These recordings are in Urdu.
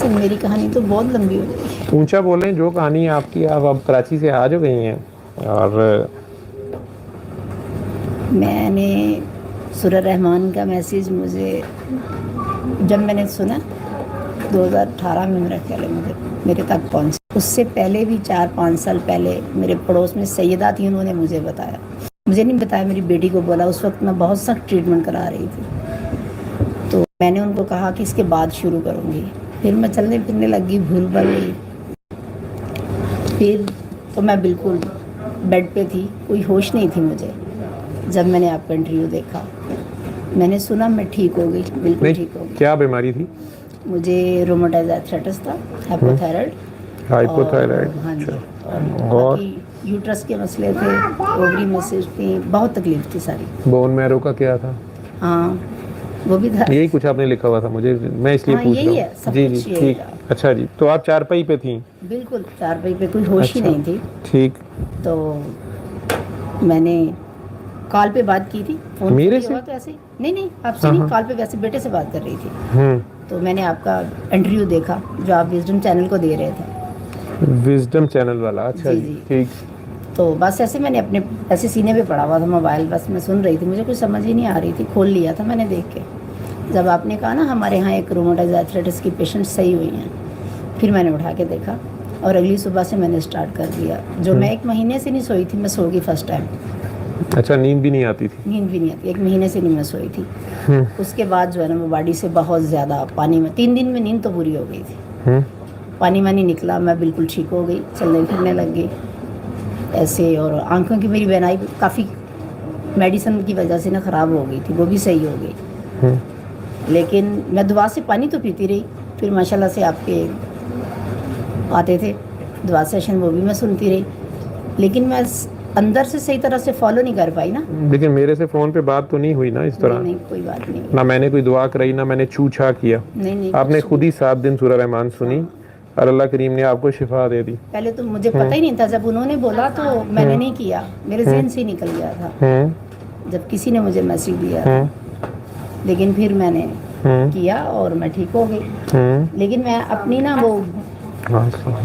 لیکن میری کہانی تو بہت لمبی ہو گئی. اونچا بولیں, جو کہانی ہے آپ کی, آپ اب کراچی سے آ جو گئی ہیں. اور میں نے سورہ رحمان کا میسیج مجھے جب میں نے سنا 2018 میں میرا خیال ہے میرے تک پہنچا. اس سے پہلے بھی 4-5 سال پہلے میرے پڑوس میں سیدہ تھی, انہوں نے مجھے بتایا. مجھے نہیں بتایا, میری بیٹی کو بولا. اس وقت میں بہت سخت ٹریٹمنٹ کرا رہی تھی, تو میں نے ان کو کہا کہ اس کے بعد شروع کروں گی. پھر میں چلنے پھرنے لگی, بھول بھل گئی. پھر تو میں بالکل بیڈ پہ تھی, کوئی ہوش نہیں تھی مجھے. جب میں نے آپ کا انٹرویو دیکھا, میں نے سنا میں ٹھیک ہو گئی, بالکل ٹھیک ہو گئی. کیا بیماری تھی؟ مجھے روماٹائز آرتھرائٹس تھا, ہائپوتھائرائڈ. ہائپوتھائرائڈ. ہاں جی, اور باقی یوٹرس کے مسئلے تھے, اووری مسیج تھی, بہت تکلیف تھی ساری. بون میرو کا کیا تھا؟ ہاں وہ بھی تھا. یہی کچھ آپ نے لکھا ہوا تھا مجھے, میں اس لیے ہاں پوچھ رہا یہی ہے ہوں. سب جی کچھ جی یہی ٹھیک. تھا. اچھا جی, تو آپ چارپائی پہ تھیں؟ بالکل چارپائی پہ, کوئی ہوش ہی نہیں تھی. ٹھیک. تو میں نے کال پہ بات کی تھی, فون میرے فری سے؟ ہوا تو ایسے نہیں آپ سے نہیں, کال پہ ویسے بیٹے سے بات کر رہی تھی. ہوں. تو میں نے آپ کا انٹرویو دیکھا جو آپ وزڈم چینل کو دے رہے تھے. وزڈم چینل والا, اچھا جی ٹھیک. تو بس ایسے میں نے اپنے ایسے سینے پہ پڑا ہوا تھا موبائل, بس میں سن رہی تھی, مجھے کچھ سمجھ ہی نہیں آ رہی تھی. کھول لیا تھا میں نے دیکھ کے. جب آپ نے کہا نا ہمارے یہاں ایک روماٹائز آرتھرائٹس کی پیشنٹ صحیح ہوئی ہیں, پھر میں نے اٹھا کے دیکھا, اور اگلی صبح سے میں نے اسٹارٹ کر دیا. جو میں 1 مہینے سے نہیں سوئی تھی, میں سو گئی فرسٹ ٹائم. اچھا, نیند بھی نہیں آتی تھی؟ نیند بھی نہیں آتی, 1 مہینے سے نہیں میں سوئی تھی. اس کے بعد جو ہے نا وہ باڈی سے بہت زیادہ پانی میں, 3 دن میں نیند تو پوری ہو گئی تھی. پانی وانی نکلا, میں بالکل ٹھیک ہو گئی, چلنے پھرنے لگ گئی ایسے. اور آنکھوں کی میری بینائی کافی میڈیسن کی وجہ سے نا خراب ہو گئی تھی, وہ بھی صحیح ہو گئی. لیکن میں دعا سے پانی تو پیتی رہی. پھر ماشاء اللہ سے آپ کے آتے تھے دعا سیشن, وہ بھی میں سنتی رہی. لیکن میں اندر سے صحیح طرح سے فالو نہیں کر پائی نا. لیکن میرے سے فون پہ بات تو نہیں ہوئی نا اس طرح؟ نہیں کوئی بات نہیں. نہ میں نے کوئی دعا کرائی, نہ میں نے چھو چھا کیا. نہیں آپ نے خود ہی 7 دن سورہ رحمان سنی, اور اللہ کریم نے آپ کو شفا دے دی. پہلے تو مجھے پتہ ہی نہیں تھا, جب انہوں نے بولا تو میں نے نہیں کیا, میرے ذہن سے ہی نکل گیا تھا جب کسی نے مجھے میسیج دیا تھا. لیکن پھر میں نے کیا اور میں ٹھیک ہو گئی. لیکن میں اپنی نا وہ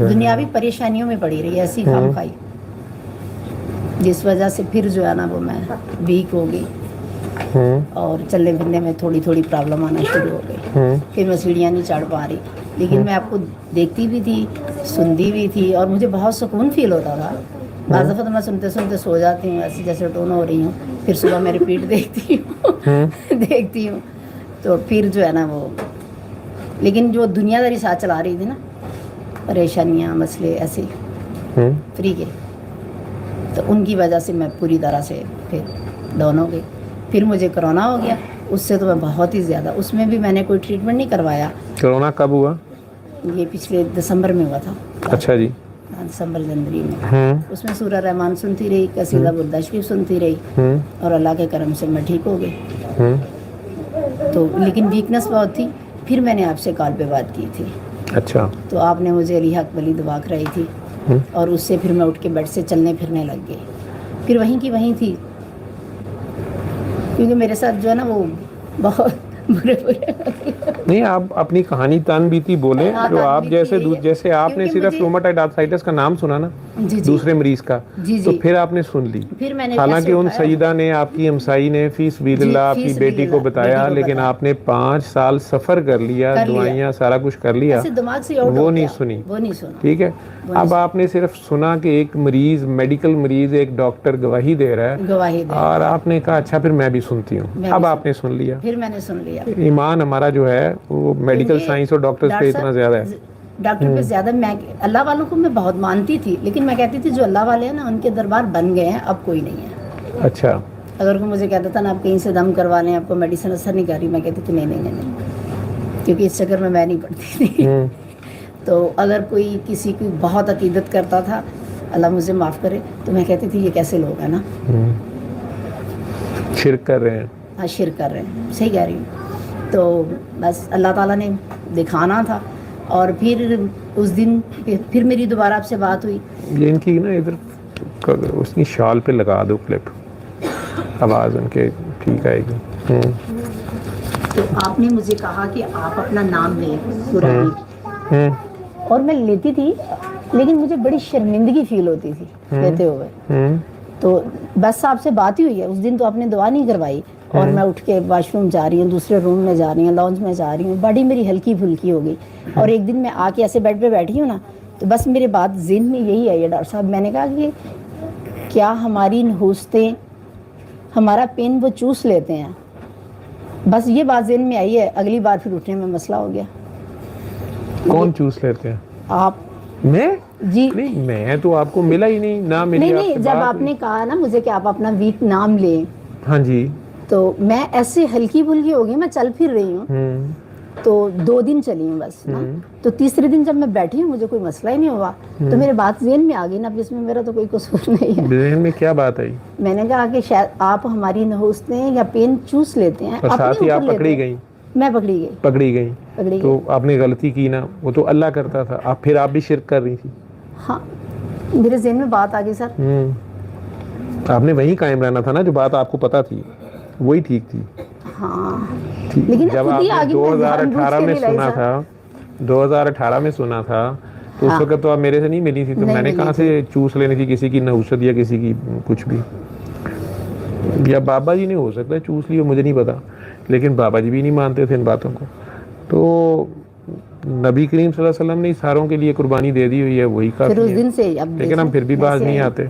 دنیاوی پریشانیوں میں پڑی رہی, ایسی خام خائی, جس وجہ سے پھر جو ہے نا وہ میں ویک ہو گئی. اور چلنے پھرنے میں تھوڑی تھوڑی پرابلم آنا شروع ہو گئی. پھر میں سیڑھیاں نہیں چڑھ پا رہی. لیکن میں آپ کو دیکھتی بھی تھی, سنتی بھی تھی, اور مجھے بہت سکون فیل ہوتا تھا. بعض دفعہ تو میں سنتے سنتے سو جاتی ہوں, ایسی جیسے ٹون ہو رہی ہوں. پھر صبح میں ریپیٹ دیکھتی ہوں تو پھر جو ہے نا وہ. لیکن جو دنیا داری ساتھ چلا رہی تھی نا, پریشانیاں مسئلے ایسے فری کے, تو ان کی وجہ سے میں پوری طرح سے پھر ڈاؤن ہو گئی. پھر مجھے کرونا ہو گیا, اس سے تو میں بہت ہی زیادہ, اس میں بھی میں نے کوئی ٹریٹمنٹ نہیں کروایا. کرونا کب ہوا؟ یہ پچھلے دسمبر میں ہوا تھا. اچھا جی. دسمبر جنوری میں. اس میں سورہ رحمان سنتی رہی, قصیدہ بردا شریف سنتی رہی, اور اللہ کے کرم سے میں ٹھیک ہو گئی. تو لیکن ویکنس بہت تھی. پھر میں نے آپ سے کال پہ بات کی تھی. اچھا. تو آپ نے مجھے علی حق ولی دعا کرائی تھی, اور اس سے پھر میں اٹھ کے بیڈ سے چلنے پھرنے لگ گئی. پھر وہیں کی وہیں تھی, کیونکہ میرے ساتھ جو ہے نا وہ بہت برے نہیں, آپ اپنی کہانی تان بیتی بولیں. جو آپ جیسے آپ نے صرف روماٹائڈ آرتھرائٹس کا نام سنا نا دوسرے مریض کا, تو پھر آپ نے سن لی. حالانکہ ان سیدہ نے, آپ کی ہمسائی نے فی سبیل اللہ آپ کی بیٹی کو بتایا, لیکن آپ نے 5 سال سفر کر لیا, دوائیاں سارا کچھ کر لیا, وہ نہیں سنی. ٹھیک ہے. اب آپ نے صرف سنا کہ ایک مریض, میڈیکل مریض, ایک ڈاکٹر گواہی دے رہا ہے, اور آپ نے کہا اچھا پھر میں بھی سنتی ہوں. اب آپ نے سن لیا. پھر میں نے سن لیا. ایمان ہمارا جو ہے وہ میڈیکل سائنس اور ڈاکٹرز پہ اتنا زیادہ ہے. ڈاکٹر پہ زیادہ. میں اللہ والوں کو میں بہت مانتی تھی, لیکن میں کہتی تھی جو اللہ والے ہیں نا ان کے دربار بن گئے ہیں, اب کوئی نہیں ہے. اچھا. اگر کوئی مجھے کہتا تھا نا آپ کہیں سے دم کروا لیں, آپ کو میڈیسن اثر نہیں کر رہی, میں کہتی تھی نہیں, کیونکہ اس چکر میں نہیں پڑتی تھی. تو اگر کوئی کسی کی بہت عقیدت کرتا تھا, اللہ مجھے معاف کرے, تو میں کہتی تھی یہ کیسے لوگ ہیں نا شرک کر رہے ہیں. ہاں شرک کر رہے ہیں, صحیح کہہ رہی ہوں. تو بس اللہ تعالیٰ نے دکھانا تھا. اور پھر اس دن پھر میری دوبارہ آپ سے بات ہوئی. یہ ان کی نا ادھر اس کی شال پہ لگا دو کلپ, آواز ان کے ٹھیک آئے گی. تو آپ نے مجھے کہا کہ آپ اپنا نام لیں قرآن, اور میں لیتی تھی لیکن مجھے بڑی شرمندگی فیل ہوتی تھی لیتے ہوئے. تو بس آپ سے بات ہی ہوئی ہے اس دن, تو آپ نے دعا نہیں کروائی, اور میں اٹھ کے واش روم جا رہی ہوں, دوسرے روم میں جا رہی ہوں, لانج میں جا رہی ہوں, باڈی میری ہلکی پھلکی ہو گئی. اور ایک دن میں آ کے ایسے بیڈ پہ بیٹھی ہوں نا, تو بس میرے بات ذہن میں یہی ہے, یہ ڈاکٹر صاحب میں نے کہا کہ کیا ہماری نحوستیں ہمارا پین وہ چوس لیتے ہیں. بس یہ بات ذہن میں آئی ہے, اگلی بار پھر اٹھنے میں مسئلہ ہو گیا. کون چوس لیتے ہیں؟ آپ. میں؟ جی نہیں, میں تو آپ کو ملا ہی نہیں, نہ ملی. نہیں, جب آپ نے کہا نا مجھے کہ آپ اپنا ویک نام لیں, ہاں جی, تو میں ایسے ہلکی پھلکی ہو گئی, میں چل پھر رہی ہوں, تو 2 دن چلی ہوں بس نا. تو تیسرے دن جب میں بیٹھی ہوں مجھے کوئی مسئلہ ہی نہیں ہوا, تو میرے بات ذہن میں آ گئی نا, اب اس میں میرا تو کوئی قصور نہیں ہے. ذہن میں کیا بات آئی؟ میں نے کہا کہ شاید آپ ہماری نحوستیں یا پین چوس لیتے ہیں. اور ساتھ ہی آپ پکڑی گئی. میں پکڑی گئی. تو آپ نے غلطی کی نا, وہ تو اللہ کرتا تھا, آپ پھر آپ بھی شرک کر رہی تھی. ہاں, میرے ذہن میں بات آ گئی سر. آپ نے وہیں قائم رہنا تھا نا, جو بات آپ کو پتا تھی وہی ٹھیک تھی. ہاں, لیکن جب آپ نے 2018 میں سنا تھا, 2018 میں سنا تھا, تو اس وقت تو آپ میرے سے نہیں ملی تھی, تو میں نے کہاں سے چوس لینی تھی کسی کی نحوست یا کسی کی کچھ بھی. یا بابا جی نے ہو سکتا ہے چوس لی ہو, مجھے نہیں پتا, لیکن بابا جی بھی نہیں مانتے تھے ان باتوں کو. تو نبی کریم صلی اللہ علیہ وسلم نے ساروں کے لیے قربانی دے دی ہوئی ہے, وہی کافی ہے. لیکن ہم پھر بھی باز نہیں آتے.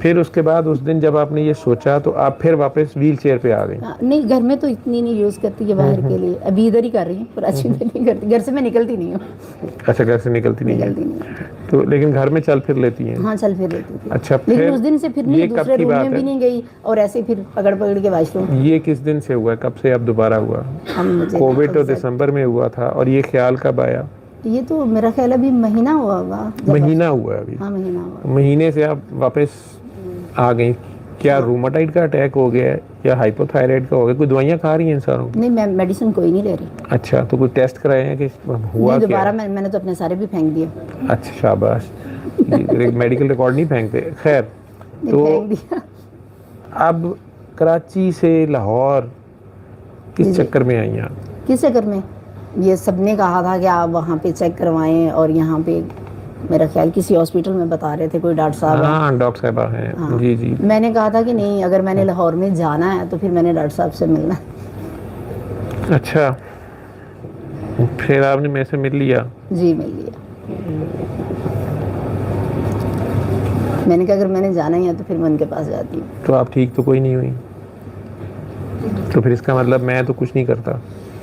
پھر اس کے بعد اس دن جب آپ نے یہ سوچا تو آپ پھر واپس ویل چیئر پہ آ گئی. نہیں, گھر میں تو اتنی نہیں یوز کرتی کہ باہر کے لیے, ابھی ادھر ہی کر رہی ہوں, پر اچھی نہیں کرتی, گھر سے میں نکلتی نہیں ہوں. اچھا, گھر سے نکلتی نہیں ہے تو, لیکن گھر میں چل پھر لیتی ہیں. ہاں, چل پھر لیتی تھی. اچھا, لیکن اس دن سے پھر نہیں, دوسرے روم میں بھی نہیں گئی, اور ایسے پھر پکڑ کے واش روم. یہ کس دن سے ہوا ہے, کب سے اب دوبارہ ہوا؟ کووڈ تو دسمبر میں ہوا تھا, اور یہ خیال کب آیا؟ یہ تو میرا خیال ابھی مہینہ ہوا ہوگا. مہینہ ہوا ہے ابھی. ہاں, مہینہ ہوا. مہینے سے آپ واپس آ گئی. کیا روماٹائڈ کا اٹیک ہو گیا ہے یا ہائپوتھائرائڈ کا ہو گیا؟ کوئی دوائیاں کھا رہی ہیں ان ساروں؟ نہیں, میں میڈیسن کوئی نہیں لے رہی. اچھا, تو کوئی ٹیسٹ کرائے ہیں کہ ہوا نہیں, دوبارہ میں نے تو اپنے سارے بھی پھینک دیے. اچھا, شاباش. میڈیکل ریکارڈ نہیں پھینکتے. خیر, تو اب کراچی سے لاہور کس چکر میں آئی ہیں؟ کس چکر میں؟ یہ سب نے کہا تھا کہ آپ وہاں پہ چیک کروائیں, اور یہاں پہ میرا خیال کسی ہاسپٹل میں بتا رہے تھے, کوئی ڈاکٹر صاحب. ہاں, ڈاکٹر صاحبہ ہیں. جی جی. میں نے کہا تھا کہ نہیں, اگر میں نے لاہور میں جانا ہے تو پھر میں نے ڈاکٹر صاحب سے ملنا. اچھا, پھر آپ نے میں سے مل لیا؟ جی, مل لیا. میں نے کہا اگر میں نے جانا ہی ہے تو پھر میں ان کے پاس جاتی ہوں. تو آپ ٹھیک تو کوئی نہیں ہوئی, تو پھر اس کا مطلب میں تو کچھ نہیں کرتا,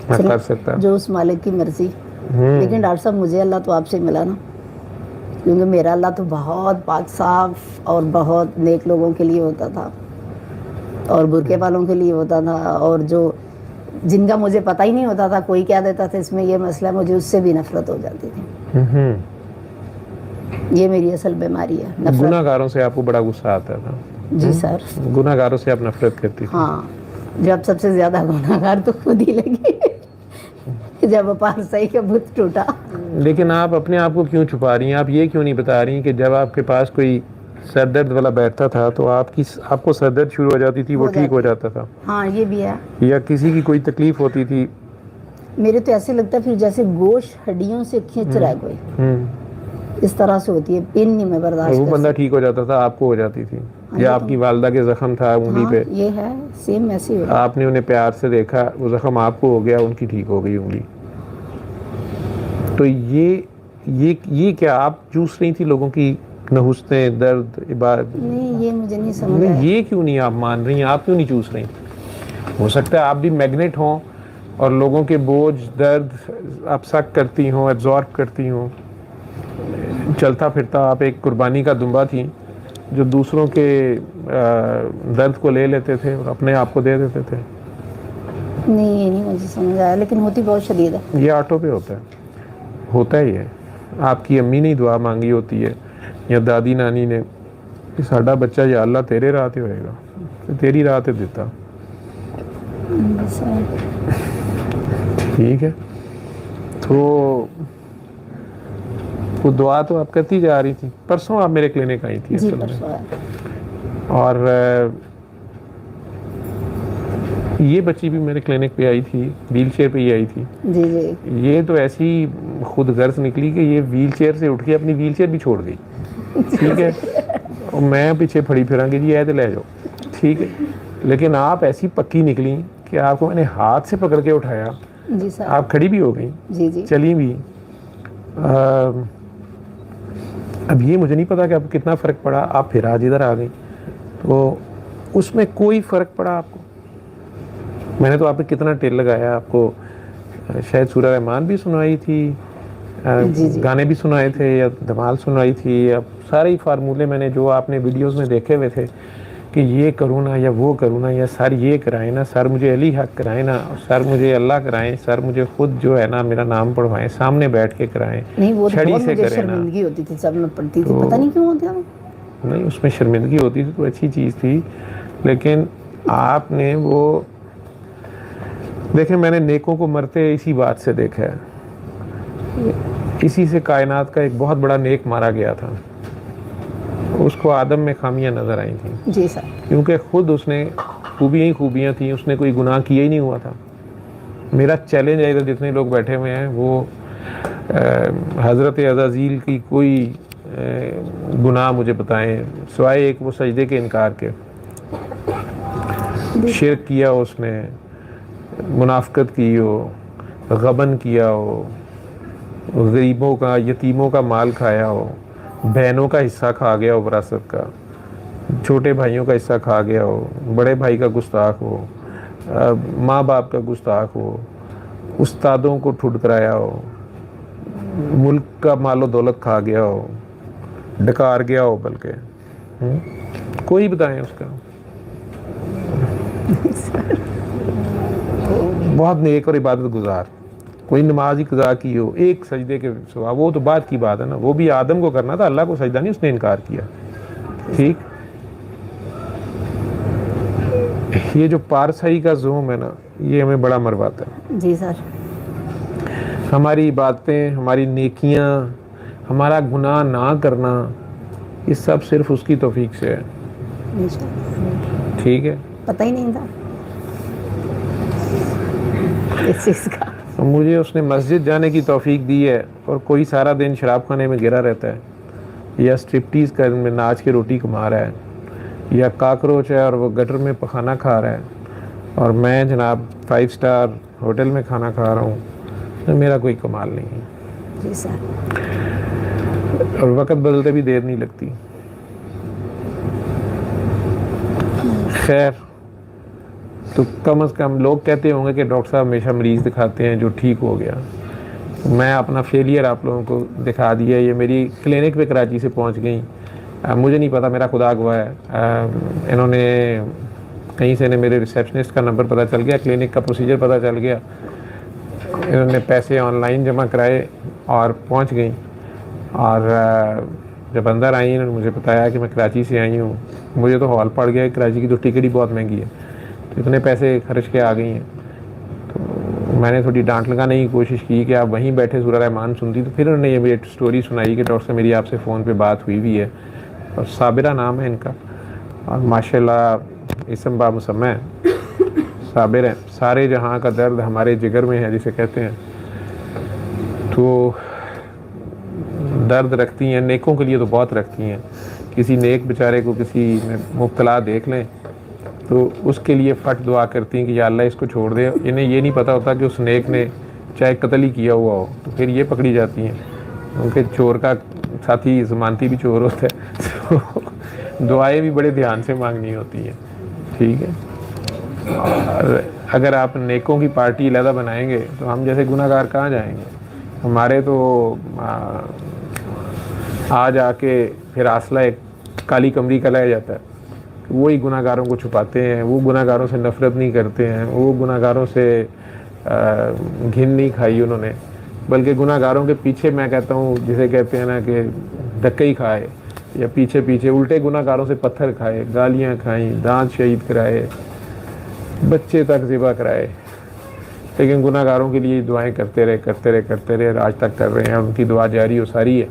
میں کر سکتا جو اس مالک کی مرضی. لیکن ڈاکٹر صاحب مجھے اللہ تو آپ سے ملا نا, کیونکہ میرا اللہ تو بہت پاک صاف اور بہت نیک لوگوں کے لیے ہوتا تھا, اور برقعے والوں کے لیے ہوتا تھا, اور جو جن کا مجھے پتہ ہی نہیں ہوتا تھا, کوئی کہہ دیتا تھا اس میں یہ مسئلہ, مجھے اس سے بھی نفرت ہو جاتی تھی. یہ میری اصل بیماری ہے, نفرت. گناہ گاروں سے آپ کو بڑا غصہ آتا تھا؟ جی سر. گناہ گاروں سے آپ نفرت کرتی تھی؟ ہاں, جب سب سے زیادہ گناہ گار تو خود ہی لگی جب پارسائی کا بت ٹوٹا. لیکن آپ اپنے آپ کو کیوں چھپا رہی ہیں؟ آپ یہ کیوں نہیں بتا رہی کہ جب آپ کے پاس کوئی سر درد والا بیٹھتا تھا تو آپ کو سر درد شروع ہو جاتی تھی, وہ ٹھیک ہو جاتا تھا؟ ہاں, یہ بھی ہے. یا کسی کی کوئی تکلیف ہوتی تھی؟ میرے تو ایسے لگتا ہے پھر جیسے گوشت ہڈیوں سے کھینچ رہا ہے کوئی, اس طرح سے ہوتی ہے, پین نہیں میں برداشت. وہ بندہ ٹھیک ہو جاتا تھا, آپ کو ہو جاتی تھی. یا آپ کی والدہ کے زخم تھا انگلی پہ, یہ ہے سیم ایسے ہی. آپ نے انہیں پیار سے دیکھا, وہ زخم آپ کو ہو گیا, ان کی ٹھیک ہو گئی انگلی. تو یہ کیا آپ چوس رہی تھی لوگوں کی نحوستیں, درد, عبادت؟ نہیں, یہ مجھے نہیں سمجھ آیا. یہ کیوں نہیں آپ مان رہی ہیں؟ آپ کیوں نہیں چوس رہی؟ ہو سکتا ہے آپ بھی میگنیٹ ہوں اور لوگوں کے بوجھ, درد آپ سک کرتی ہوں, ایبزارب کرتی ہوں. چلتا پھرتا آپ ایک قربانی کا دمبا تھی جو دوسروں کے درد کو لے لیتے تھے اور اپنے آپ کو دے دیتے تھے. نہیں, یہ نہیں مجھے سمجھ آیا, لیکن ہوتی بہت شدید ہے. یہ آٹو پہ ہوتا ہی ہے. آپ کی امی نے دعا مانگی ہوتی ہے, یا دادی نانی نے, کہ ساڈا بچہ یا اللہ تیرے راہ تے ہوئے گا, تیری راہ تے دیتا. ٹھیک ہے, تو دعا تو آپ کرتی جا رہی تھی. پرسوں آپ میرے کلینک آئی تھی اصل میں, اور یہ بچی بھی میرے کلینک پہ آئی تھی, ویل چیئر پہ ہی آئی تھی. جی جی. یہ تو ایسی خود غرض نکلی کہ یہ ویل چیئر سے اٹھ کے اپنی ویل چیئر بھی چھوڑ گئی, ٹھیک ہے, اور میں پیچھے پھڑی پھراں گی جی آئے تو لے جاؤ, ٹھیک ہے. لیکن آپ ایسی پکی نکلی کہ آپ کو میں نے ہاتھ سے پکڑ کے اٹھایا, جی سر, آپ کھڑی بھی ہو گئی, جی جی, چلی بھی. اب یہ مجھے نہیں پتا کہ اب کتنا فرق پڑا, آپ پھر آج ادھر آ گئی, تو اس میں کوئی فرق پڑا آپ کو؟ میں نے تو آپ پہ کتنا ٹیل لگایا, آپ کو شاید سورہ رحمان بھی سنائی تھی, جی جی, گانے بھی سنائے تھے, یا دھمال سنائی تھی, اب سارے ہی فارمولے میں نے جو آپ نے ویڈیوز میں دیکھے ہوئے تھے کہ یہ کروں نا یا وہ کروں نا, یا سر یہ کرائیں نا, سر مجھے علی حق کرائیں نا, سر مجھے اللہ کرائیں, سر مجھے خود جو ہے نا میرا نام پڑھوائیں, سامنے بیٹھ کے کرائیں, نہیں وہ چھڑی سے مجھے کریں نا. شرمندگی ہوتی تھی جب میں پڑھتی تھی, پتہ نہیں کیوں ہوتا. نہیں اس میں شرمندگی ہوتی تھی تو اچھی چیز تھی, لیکن آپ نے وہ دیکھیں, میں نے نیکوں کو مرتے اسی بات سے دیکھا ہے, اسی سے کائنات کا ایک بہت بڑا نیک مارا گیا تھا, اس کو آدم میں خامیاں نظر آئی تھیں. جی سر, کیونکہ خود اس نے خوبیاں ہی خوبیاں تھیں, اس نے کوئی گناہ کیا ہی نہیں ہوا تھا. میرا چیلنج ہے ادھر جتنے لوگ بیٹھے ہوئے ہیں وہ حضرت عزازیل کی کوئی گناہ مجھے بتائیں سوائے ایک وہ سجدے کے انکار کے. شرک کیا اس نے, منافقت کی ہو, غبن کیا ہو, غریبوں کا یتیموں کا مال کھایا ہو, بہنوں کا حصہ کھا گیا ہو, وراثت کا چھوٹے بھائیوں کا حصہ کھا گیا ہو, بڑے بھائی کا گستاخ ہو, ماں باپ کا گستاخ ہو, استادوں کو ٹھٹ کرایا ہو, ملک کا مال و دولت کھا گیا ہو, ڈکار گیا ہو, بلکہ کوئی بتائیں اس کا. بہت نیک اور عبادت گزار, کوئی نماز ہی قضا کی ہو ایک سجدے کے سوا, وہ تو بات کی بات ہے نا, وہ بھی آدم کو کرنا تھا, اللہ کو سجدہ نہیں, اس نے انکار کیا. ٹھیک, یہ جو پارسائی کا زوم ہے نا, یہ ہمیں بڑا مرواتا ہے. جی سر, ہماری باتیں, ہماری نیکیاں, ہمارا گناہ نہ کرنا, یہ سب صرف اس کی توفیق سے ہے. ٹھیک ہے, پتہ ہی نہیں تھا اس چیز کا. مجھے اس نے مسجد جانے کی توفیق دی ہے, اور کوئی سارا دن شراب خانے میں گرا رہتا ہے, یا اسٹرپٹیز کا میں ناچ کے روٹی کما رہا ہے, یا کاکروچ ہے اور وہ گٹر میں کھانا کھا رہا ہے, اور میں جناب 5 اسٹار ہوٹل میں کھانا کھا رہا ہوں, تو میرا کوئی کمال نہیں ہے. جی سر, اور وقت بدلتے بھی دیر نہیں لگتی. خیر, تو کم از کم لوگ کہتے ہوں گے کہ ڈاکٹر صاحب ہمیشہ مریض دکھاتے ہیں جو ٹھیک ہو گیا. میں اپنا فیلئر آپ لوگوں کو دکھا دیا. یہ میری کلینک پہ کراچی سے پہنچ گئیں, مجھے نہیں پتا, میرا خدا گواہ ہے, انہوں نے کہیں سے نے میرے ریسیپشنسٹ کا نمبر پتہ چل گیا, کلینک کا پروسیجر پتہ چل گیا, انہوں نے پیسے آن لائن جمع کرائے اور پہنچ گئیں. اور جب اندر آئیں انہوں نے مجھے بتایا کہ میں کراچی سے آئی ہوں. مجھے تو ہال پڑ گیا, کراچی کی تو ٹکٹ ہی بہت مہنگی ہے, تو اتنے پیسے خرچ کے آ گئی ہیں. تو میں نے تھوڑی ڈانٹ لگانے کی کوشش کی کہ آپ وہیں بیٹھے سورہ رحمان سنتی, تو پھر انہوں نے یہ میری اسٹوری سنائی کہ ڈاکٹر صاحب میری آپ سے فون پہ بات ہوئی بھی ہے, اور صابرہ نام ہے ان کا, اور ماشاء اللہ اسم با مسمى ہے, صابر ہیں. سارے جہاں کا درد ہمارے جگر میں ہے جسے کہتے ہیں. تو درد رکھتی ہیں, نیکوں کے لیے تو بہت رکھتی ہیں. کسی نیک بیچارے کو کسی میں مبتلا دیکھ لیں تو اس کے لیے فٹ دعا کرتی ہیں کہ یا اللہ اس کو چھوڑ دے. انہیں یہ نہیں پتہ ہوتا کہ اس نیک نے چاہے قتل ہی کیا ہوا ہو, تو پھر یہ پکڑی جاتی ہیں. کیونکہ چور کا ساتھی ضمانتی بھی چور ہوتا ہے, تو دعائیں بھی بڑے دھیان سے مانگنی ہوتی ہیں. ٹھیک ہے, اور اگر آپ نیکوں کی پارٹی علیحدہ بنائیں گے تو ہم جیسے گناہ گار کہاں جائیں گے. ہمارے تو آج آ کے پھر حاصلہ ایک کالی کمری کا لایا جاتا ہے, وہی گناہ گاروں کو چھپاتے ہیں, وہ گناہ گاروں سے نفرت نہیں کرتے ہیں, وہ گناہ گاروں سے گھن نہیں کھائی انہوں نے, بلکہ گناہ گاروں کے پیچھے میں کہتا ہوں جسے کہتے ہیں نا کہ دھکے ہی کھائے, یا پیچھے پیچھے الٹے گناہ گاروں سے پتھر کھائے, گالیاں کھائیں, دانت شہید کرائے, بچے تک ذبح کرائے. لیکن گناہ گاروں کے لیے دعائیں کرتے رہے, آج تک کر رہے ہیں, ان کی دعا جاری و ساری ہے.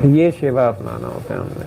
یہ شیوا اپنانا ہوتا ہے ہم نے.